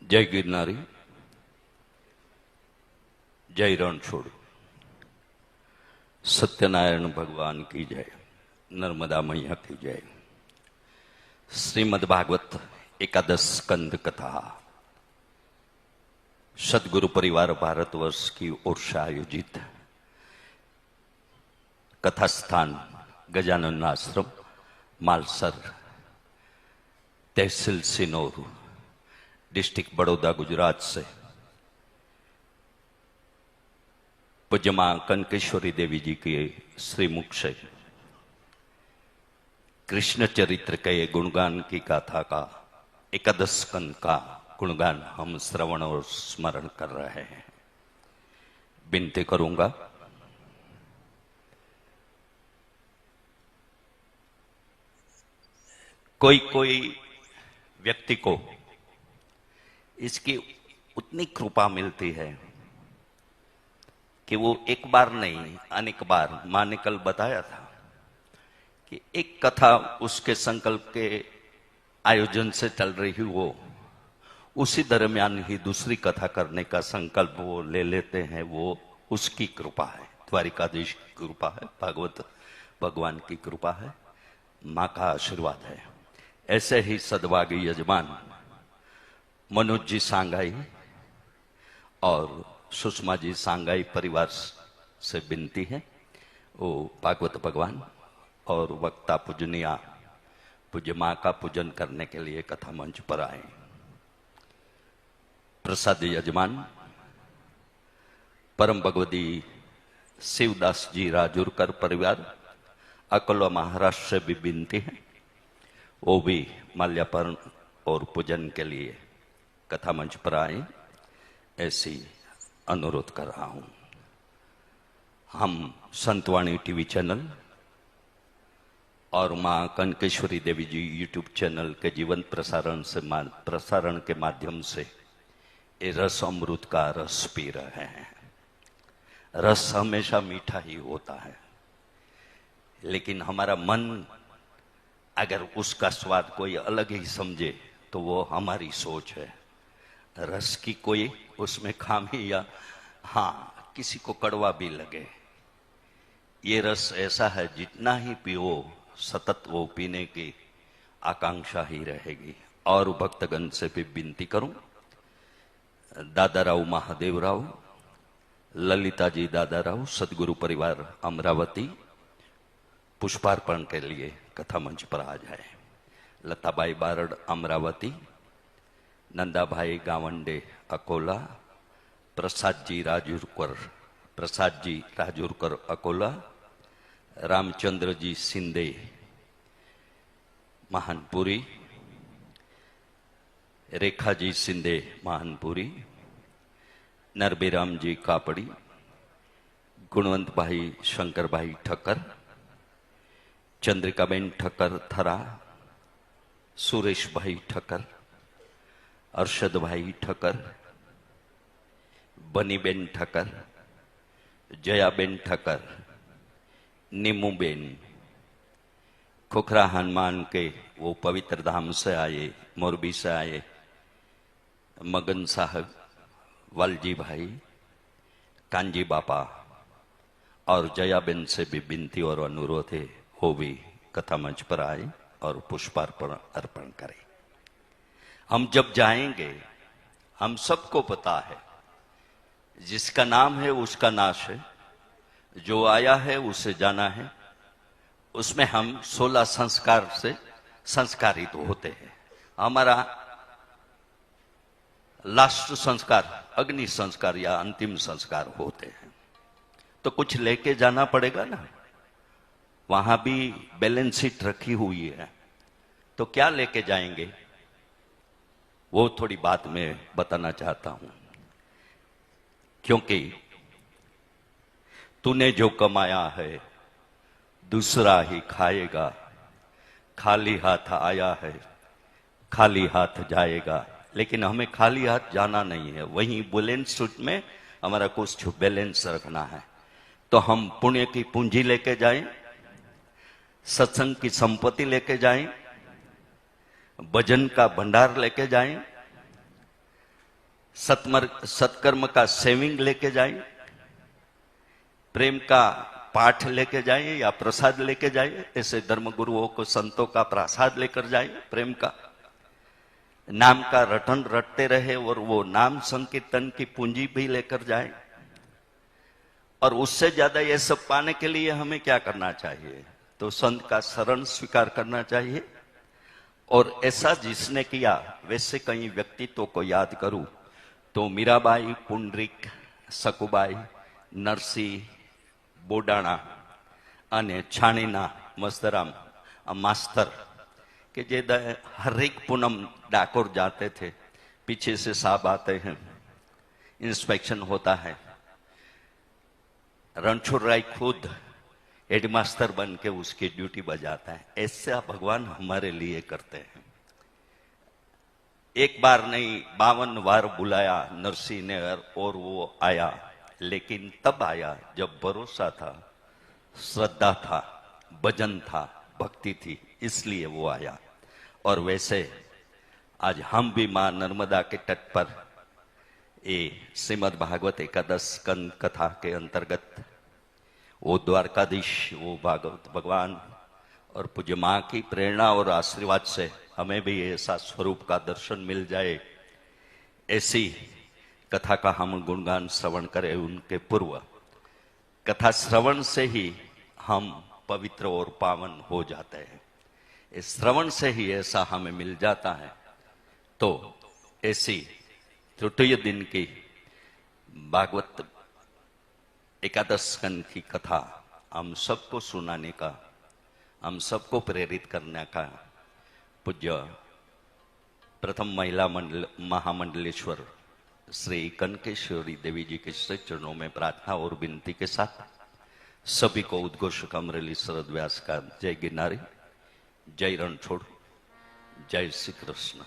जय गिरनारी, जय रणछोड़, सत्यनारायण भगवान की जय, नर्मदा मैया की जय। श्रीमद् भागवत एकादश स्कंद कथा सदगुरु परिवार भारतवर्ष की ओर से आयोजित कथा स्थान गजानन आश्रम, मालसर, तहसील सिनोर, डिस्ट्रिक्ट बड़ौदा, गुजरात से पूज्य मां कनकेश्वरी देवी जी के श्रीमुख से कृष्ण चरित्र के गुणगान की गाथा का एकादश स्कंद का गुणगान हम श्रवण और स्मरण कर रहे हैं। विनती करूंगा कोई व्यक्ति को इसकी उतनी कृपा मिलती है कि वो एक बार नहीं अनेक बार, मां ने कल बताया था कि एक कथा उसके संकल्प के आयोजन से चल रही, वो उसी दरमियान ही दूसरी कथा करने का संकल्प वो ले लेते हैं। वो उसकी कृपा है, द्वारिकाधीश की कृपा है, भागवत भगवान की कृपा है, मां का आशीर्वाद है। ऐसे ही सद्भागी यजमान मनोज जी सांगाई और सुषमा जी सांगाई परिवार से विनती है, वो भागवत भगवान और वक्ता पूजनिया पूज्य मां का पूजन करने के लिए कथा मंच पर आए। प्रसाद यजमान परम भगवती शिवदास जी राजूरकर परिवार अकोला महाराष्ट्र से भी विनती है, वो भी माल्यार्पण और पूजन के लिए कथा मंच पर आए, ऐसी अनुरोध कर रहा हूं। हम संतवाणी टीवी चैनल और मां कनकेश्वरी देवी जी यूट्यूब चैनल के जीवंत प्रसारण के माध्यम से ये रस अमृत का रस पी रहे हैं। रस हमेशा मीठा ही होता है, लेकिन हमारा मन अगर उसका स्वाद कोई अलग ही समझे तो वो हमारी सोच है। रस की कोई उसमें खामी या हाँ किसी को कड़वा भी लगे, ये रस ऐसा है जितना ही पियो सतत वो पीने की आकांक्षा ही रहेगी। और भक्तगण से भी विनती करूं, दादा राव महादेव राव, ललिता जी दादा राव, सदगुरु परिवार अमरावती पुष्पार्पण के लिए कथा मंच पर आ जाए। लताबाई बारड़ अमरावती, नंदाभाई गावंडे अकोला, प्रसाद जी राजूरकर अकोला, रामचंद्र जी सिंधे महानपुरी, रेखा जी सिंधे महानपुरी, नरबीराम जी कापड़ी, गुणवंत भाई शंकर भाई ठक्कर, चंद्रिकाबेन ठक्कर थरा, सुरेश भाई ठक्कर, अरशद भाई ठक्कर, बनीबेन ठक्कर, जयाबेन ठक्कर, नीमूबेन, खुखरा हनुमान के वो पवित्र धाम से आए, मोरबी से आए, मगन साहब, वालजी भाई, कांजी बापा और जयाबेन से भी विनती और अनुरोध है, वो भी कथा मंच पर आए और पुष्पार्पण अर्पण करें। हम जब जाएंगे, हम सबको पता है जिसका नाम है उसका नाश है, जो आया है उसे जाना है। उसमें हम 16 संस्कार से संस्कारित होते हैं। हमारा लास्ट संस्कार अग्नि संस्कार या अंतिम संस्कार होते हैं, तो कुछ लेके जाना पड़ेगा ना। वहां भी बैलेंस शीट रखी हुई है, तो क्या लेके जाएंगे वो थोड़ी बात में बताना चाहता हूं। क्योंकि तूने जो कमाया है दूसरा ही खाएगा, खाली हाथ आया है खाली हाथ जाएगा। लेकिन हमें खाली हाथ जाना नहीं है, वहीं बैलेंस शीट में हमारा कुछ बैलेंस रखना है। तो हम पुण्य की पूंजी लेके जाएं, सत्संग की संपत्ति लेके जाएं, भजन का भंडार लेके जाएं, सत्कर्म का सेविंग लेके जाइए, प्रेम का पाठ लेके जाइए या प्रसाद लेके जाइए, ऐसे धर्म गुरुओं को संतों का प्रसाद लेकर जाइए, प्रेम का नाम का रटन रटते रहे और वो नाम संकीर्तन की पूंजी भी लेकर जाए। और उससे ज्यादा ये सब पाने के लिए हमें क्या करना चाहिए? तो संत का शरण स्वीकार करना चाहिए। और ऐसा जिसने किया वैसे कई व्यक्तित्व को याद करूं तो मीराबाई, पुंडरीक, सकुबाई, नरसिंह, बोडाणा અને છાણીના મસ્તરામ मास्टर के जे हर एक पूनम डाकोर जाते थे, पीछे से साहब आते हैं, इंस्पेक्शन होता है, रणछोड़ राय खुद हेडमास्टर बन के उसकी ड्यूटी बजाता है। ऐसा भगवान हमारे लिए करते हैं। एक बार नहीं 52 बार बुलाया नरसिंह ने और वो आया, लेकिन तब आया जब भरोसा था, श्रद्धा था, भजन था, भक्ति थी, इसलिए वो आया। और वैसे आज हम भी मां नर्मदा के तट पर ये श्रीमद् भागवत एकादश स्कंद कथा के अंतर्गत वो द्वारकाधीश, वो भागवत भगवान और पूज्य मां की प्रेरणा और आशीर्वाद से हमें भी ऐसा स्वरूप का दर्शन मिल जाए, ऐसी कथा का हम गुणगान श्रवण करें। उनके पूर्व कथा श्रवण से ही हम पवित्र और पावन हो जाते हैं। इस श्रवण से ही ऐसा हमें मिल जाता है। तो ऐसी तृतीय दिन की भागवत एकादश स्कंद की कथा हम सबको सुनाने का, हम सबको प्रेरित करने का पूज्य प्रथम महिला महामंडलेश्वर श्री कनकेश्वरी देवी जी के श्री चरणों में प्रार्थना और विनती के साथ सभी को उद्घोषक अमरेली शरद व्यास का जय गिरनारी, जय रणछोड़, जय श्री कृष्ण।